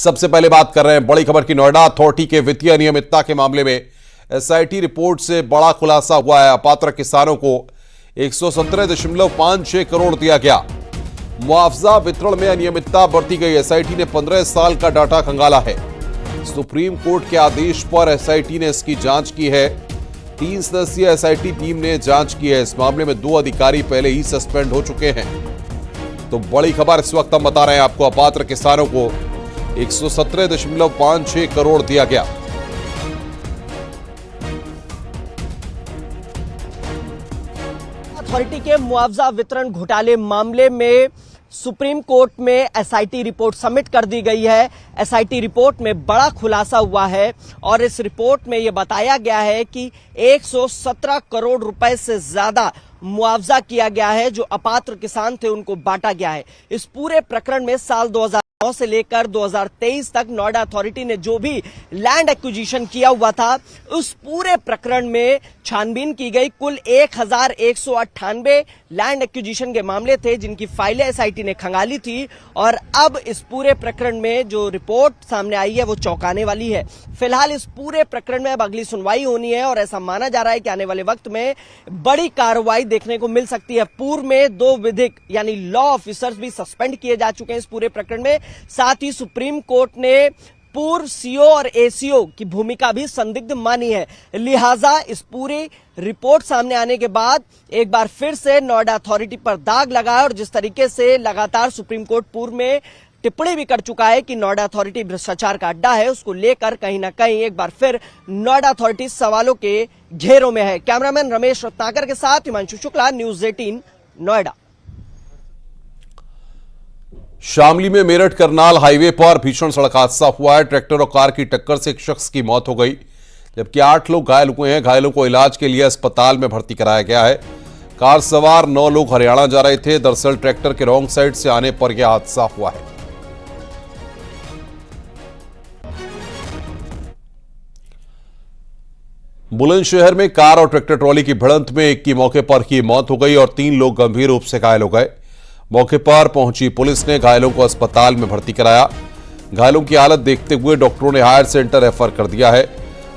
सबसे पहले बात कर रहे हैं बड़ी खबर की। नोएडा अथॉरिटी के वित्तीय अनियमितता के मामले में एसआईटी रिपोर्ट से बड़ा खुलासा हुआ है। अपात्र किसानों को 117.56 करोड़ दिया गया। मुआवजा वितरण में अनियमितता बरती गई। एसआईटी ने 15 साल का डाटा खंगाला है। सुप्रीम कोर्ट के आदेश पर एसआईटी ने इसकी जांच की है। 3 सदस्यीय एसआईटी टीम ने जांच की है। इस मामले में 2 अधिकारी पहले ही सस्पेंड हो चुके हैं। तो बड़ी खबर इस वक्त हम बता रहे हैं आपको, अपात्र किसानों को 117.56 करोड़ दिया गया। अथॉरिटी के मुआवजा वितरण घोटाले मामले में सुप्रीम कोर्ट में एसआईटी रिपोर्ट सबमिट कर दी गई है। एसआईटी रिपोर्ट में बड़ा खुलासा हुआ है और इस रिपोर्ट में यह बताया गया है कि 117 करोड़ रुपए से ज्यादा मुआवजा किया गया है जो अपात्र किसान थे उनको बांटा गया है। इस पूरे प्रकरण में साल 2009 से लेकर 2023 तक नोएडा अथॉरिटी ने जो भी लैंड एक्विजिशन किया हुआ था उस पूरे प्रकरण में छानबीन की गई। कुल 1198 लैंड एक्विजिशन के मामले थे जिनकी फाइलें एसआईटी ने खंगाली थी और अब इस पूरे प्रकरण में जो रिपोर्ट सामने आई है वो चौंकाने वाली है। फिलहाल इस पूरे प्रकरण में अब अगली सुनवाई होनी है और ऐसा माना जा रहा है कि आने वाले वक्त में बड़ी कार्रवाई देखने को मिल सकती है। पूर्व में 2 विधिक यानी लॉ ऑफिसर्स भी सस्पेंड किए जा चुके हैं इस पूरे प्रकरण में। साथ ही सुप्रीम कोर्ट ने पूर्व सीओ और एसीओ की भूमिका भी संदिग्ध मानी है। लिहाजा इस पूरी रिपोर्ट सामने आने के बाद एक बार फिर से नोएडा अथॉरिटी पर दाग लगा है और जिस तरीके से लगातार सुप्रीम कोर्ट पूर्व में टिप्पणी भी कर चुका है कि नोएडा अथॉरिटी भ्रष्टाचार का अड्डा है, उसको लेकर कहीं ना कहीं एक बार फिर नोएडा अथॉरिटी सवालों के घेरों में है। कैमरामैन रमेश रत्नाकर के साथ हिमांशु शुक्ला, न्यूज 18 नोएडा। शामली में मेरठ करनाल हाईवे पर भीषण सड़क हादसा हुआ है। ट्रैक्टर और कार की टक्कर से एक शख्स की मौत हो गई जबकि 8 लोग घायल हुए हैं। घायलों को इलाज के लिए अस्पताल में भर्ती कराया गया है। कार सवार 9 लोग हरियाणा जा रहे थे। दरअसल ट्रैक्टर के रॉन्ग साइड से आने पर यह हादसा हुआ है। बुलंदशहर में कार और ट्रैक्टर ट्रॉली की भिड़ंत में एक की मौके पर ही मौत हो गई और 3 लोग गंभीर रूप से घायल हो गए। मौके पर पहुंची पुलिस ने घायलों को अस्पताल में भर्ती कराया। घायलों की हालत देखते हुए डॉक्टरों ने हायर सेंटर रेफर कर दिया है।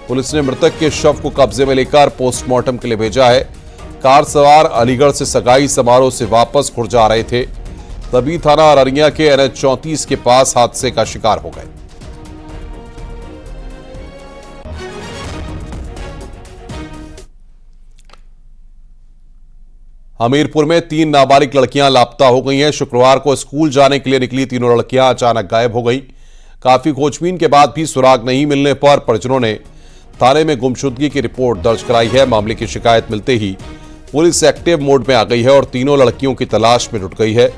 पुलिस ने मृतक के शव को कब्जे में लेकर पोस्टमार्टम के लिए भेजा है। कार सवार अलीगढ़ से सगाई समारोह से वापस खुर्जा आ रहे थे, तभी थाना अररिया के NH 34 के पास हादसे का शिकार हो गए। हमीरपुर में 3 नाबालिग लड़कियां लापता हो गई हैं। शुक्रवार को स्कूल जाने के लिए निकली तीनों लड़कियां अचानक गायब हो गई। काफी खोजबीन के बाद भी सुराग नहीं मिलने पर परिजनों ने थाने में गुमशुदगी की रिपोर्ट दर्ज कराई है। मामले की शिकायत मिलते ही पुलिस एक्टिव मोड में आ गई है और तीनों लड़कियों की तलाश में जुट गई है।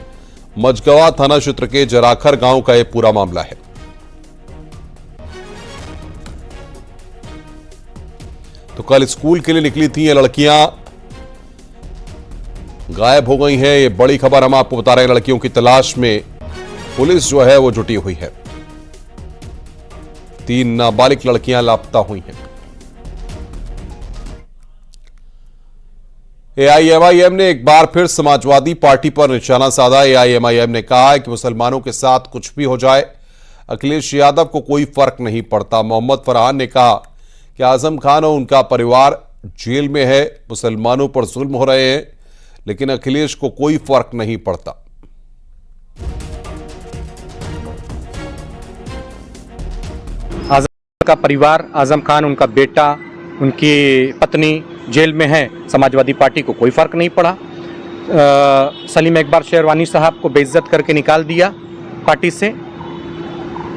मझगवा थाना क्षेत्र के जराखर गांव का यह पूरा मामला है। तो कल स्कूल के लिए निकली थी ये लड़कियां गायब हो गई हैं। ये बड़ी खबर हम आपको बता रहे हैं। लड़कियों की तलाश में पुलिस जो है वो जुटी हुई है। 3 नाबालिग लड़कियां लापता हुई हैं। एआईएमआईएम ने एक बार फिर समाजवादी पार्टी पर निशाना साधा। एआईएमआईएम ने कहा है कि मुसलमानों के साथ कुछ भी हो जाए अखिलेश यादव को कोई फर्क नहीं पड़ता। मोहम्मद फरहान ने कहा कि आजम खान और उनका परिवार जेल में है, मुसलमानों पर जुल्म हो रहे हैं, लेकिन अखिलेश को कोई फर्क नहीं पड़ता। आजम का परिवार, आजम खान, उनका बेटा, उनकी पत्नी जेल में है, समाजवादी पार्टी को कोई फर्क नहीं पड़ा। सलीम अकबर शेरवानी साहब को बेइज्जत करके निकाल दिया पार्टी से,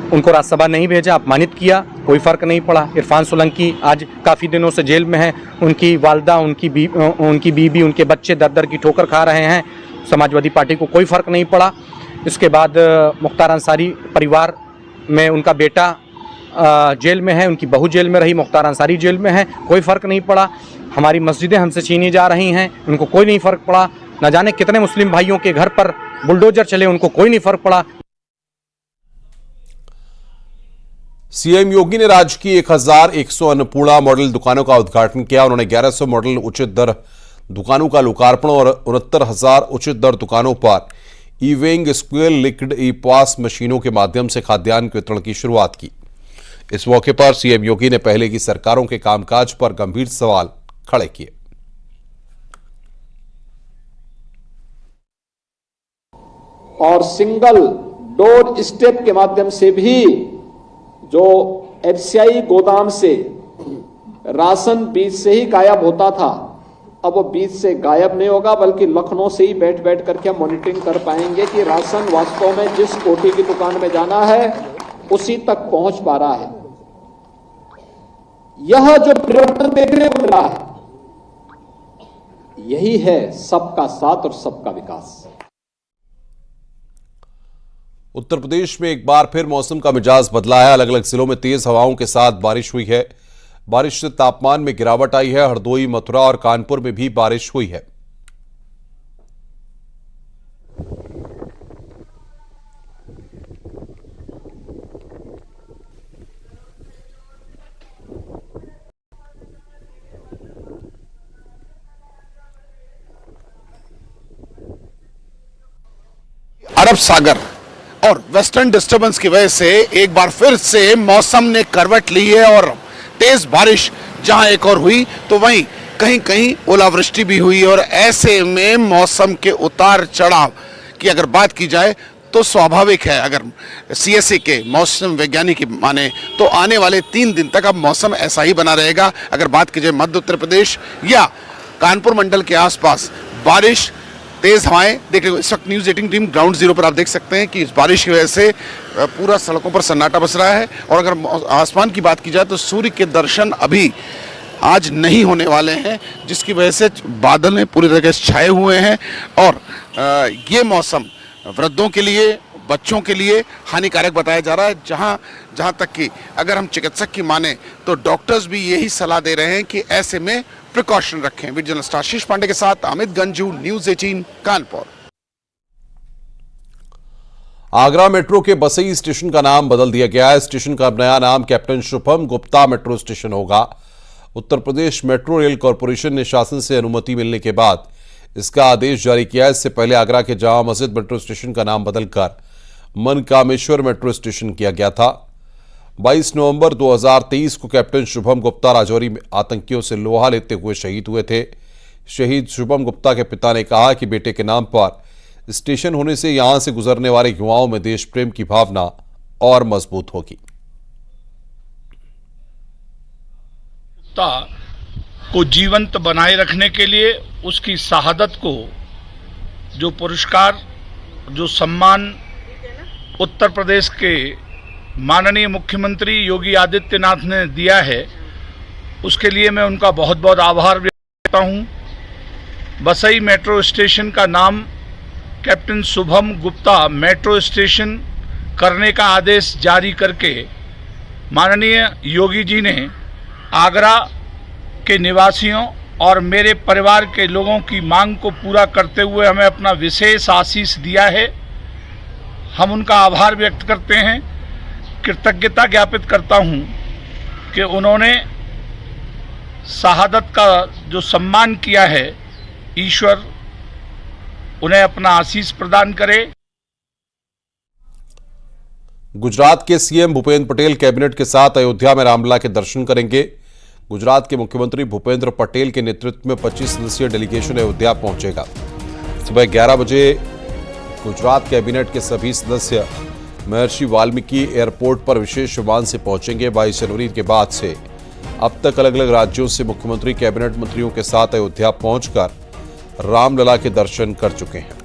उनको राज्यसभा नहीं भेजा, अपमानित किया, कोई फर्क नहीं पड़ा। इरफान सोलंकी आज काफ़ी दिनों से जेल में है, उनकी वालदा, उनकी बीबी, उनके बच्चे दर की ठोकर खा रहे हैं, समाजवादी पार्टी को कोई फर्क नहीं पड़ा। इसके बाद मुख्तार अंसारी परिवार में उनका बेटा जेल में है, उनकी बहू जेल में रही, मुख्तार अंसारी जेल में है, कोई फर्क नहीं पड़ा। हमारी मस्जिदें हमसे छीनी जा रही हैं, उनको कोई नहीं फर्क पड़ा। न जाने कितने मुस्लिम भाइयों के घर पर बुलडोजर चले, उनको कोई नहीं फर्क पड़ा। सीएम योगी ने राज्य की 1100 अन्नपूर्णा मॉडल दुकानों का उद्घाटन किया। उन्होंने 1100 मॉडल उचित दर दुकानों का लोकार्पण और 69,000 उचित दर दुकानों पर ई-वेइंग स्क्वेयर लिक्विड ई-पास मशीनों के माध्यम से खाद्यान्न के वितरण की शुरुआत की। इस मौके पर सीएम योगी ने पहले की सरकारों के कामकाज पर गंभीर सवाल खड़े किए। और सिंगल डोर स्टेप के माध्यम से भी जो एफसीआई गोदाम से राशन बीच से ही गायब होता था, अब वो बीच से गायब नहीं होगा, बल्कि लखनऊ से ही बैठ बैठ करके मॉनिटरिंग कर पाएंगे कि राशन वास्तव में जिस कोठी की दुकान में जाना है उसी तक पहुंच पा रहा है। यह जो परिवर्तन देखने को मिला है, यही है सबका साथ और सबका विकास। उत्तर प्रदेश में एक बार फिर मौसम का मिजाज बदला है। अलग अलग जिलों में तेज हवाओं के साथ बारिश हुई है। बारिश से तापमान में गिरावट आई है। हरदोई, मथुरा और कानपुर में भी बारिश हुई है। अरब सागर और वेस्टर्न डिस्टर्बेंस की वजह से एक बार फिर से मौसम ने करवट ली है और तेज बारिश जहां एक और हुई तो वहीं कहीं कहीं ओलावृष्टि भी हुई। और ऐसे में मौसम के उतार चढ़ाव की अगर बात की जाए तो स्वाभाविक है, अगर सीएससी के मौसम वैज्ञानिक माने तो आने वाले 3 दिन तक अब मौसम ऐसा ही बना रहेगा। अगर बात की जाए मध्य उत्तर प्रदेश या कानपुर मंडल के आसपास बारिश, तेज हवाएं, देखिए इस वक्त न्यूज़ 18 टीम ग्राउंड जीरो पर आप देख सकते हैं कि इस बारिश की वजह से पूरा सड़कों पर सन्नाटा बस रहा है। और अगर आसमान की बात की जाए तो सूर्य के दर्शन अभी आज नहीं होने वाले हैं, जिसकी वजह से बादल में पूरी तरह से छाए हुए हैं। और ये मौसम वृद्धों के लिए, बच्चों के लिए हानिकारक बताया जा रहा है। जहां तक कि अगर हम चिकित्सक की माने तो डॉक्टर्स भी यही सलाह दे रहे हैं कि ऐसे में प्रिकॉशन रखें। वीडियो जर्नलिस्ट आशीष पांडे के साथ अमित गंजू, न्यूज़ 18 कानपुर। आगरा मेट्रो के बसई स्टेशन का नाम बदल दिया गया है। स्टेशन का नया नाम captain Shubham Gupta metro station होगा। Uttar Pradesh metro rail corporation ने शासन से अनुमति मिलने के बाद इसका आदेश जारी किया है। इससे पहले आगरा के जामा मस्जिद मेट्रो स्टेशन का नाम बदलकर मनकामेश्वर मेट्रो स्टेशन किया गया था। 22 नवंबर 2023 को कैप्टन शुभम गुप्ता राजौरी में आतंकियों से लोहा लेते हुए शहीद हुए थे। शहीद शुभम गुप्ता के पिता ने कहा कि बेटे के नाम पर स्टेशन होने से यहां से गुजरने वाले युवाओं में देश प्रेम की भावना और मजबूत होगी। को जीवंत बनाए रखने के लिए उसकी शहादत को जो पुरस्कार, जो सम्मान उत्तर प्रदेश के माननीय मुख्यमंत्री योगी आदित्यनाथ ने दिया है, उसके लिए मैं उनका बहुत बहुत आभार व्यक्त करता हूं। बसई मेट्रो स्टेशन का नाम captain Shubham Gupta metro station करने का आदेश जारी करके माननीय योगी जी ने आगरा के निवासियों और मेरे परिवार के लोगों की मांग को पूरा करते हुए हमें अपना विशेष आशीष दिया है। हम उनका आभार व्यक्त करते हैं, कृतज्ञता ज्ञापित करता हूं कि उन्होंने शहादत का जो सम्मान किया है, ईश्वर उन्हें अपना आशीष प्रदान करे। गुजरात के सीएम भूपेंद्र पटेल कैबिनेट के साथ अयोध्या में रामलला के दर्शन करेंगे। गुजरात के मुख्यमंत्री भूपेंद्र पटेल के नेतृत्व में 25 सदस्यीय डेलीगेशन अयोध्या पहुंचेगा। सुबह 11 बजे गुजरात कैबिनेट के सभी सदस्य महर्षि वाल्मीकि एयरपोर्ट पर विशेष विमान से पहुंचेंगे। 22 जनवरी के बाद से अब तक अलग अलग राज्यों से मुख्यमंत्री कैबिनेट मंत्रियों के साथ अयोध्या पहुंचकर रामलला के दर्शन कर चुके हैं।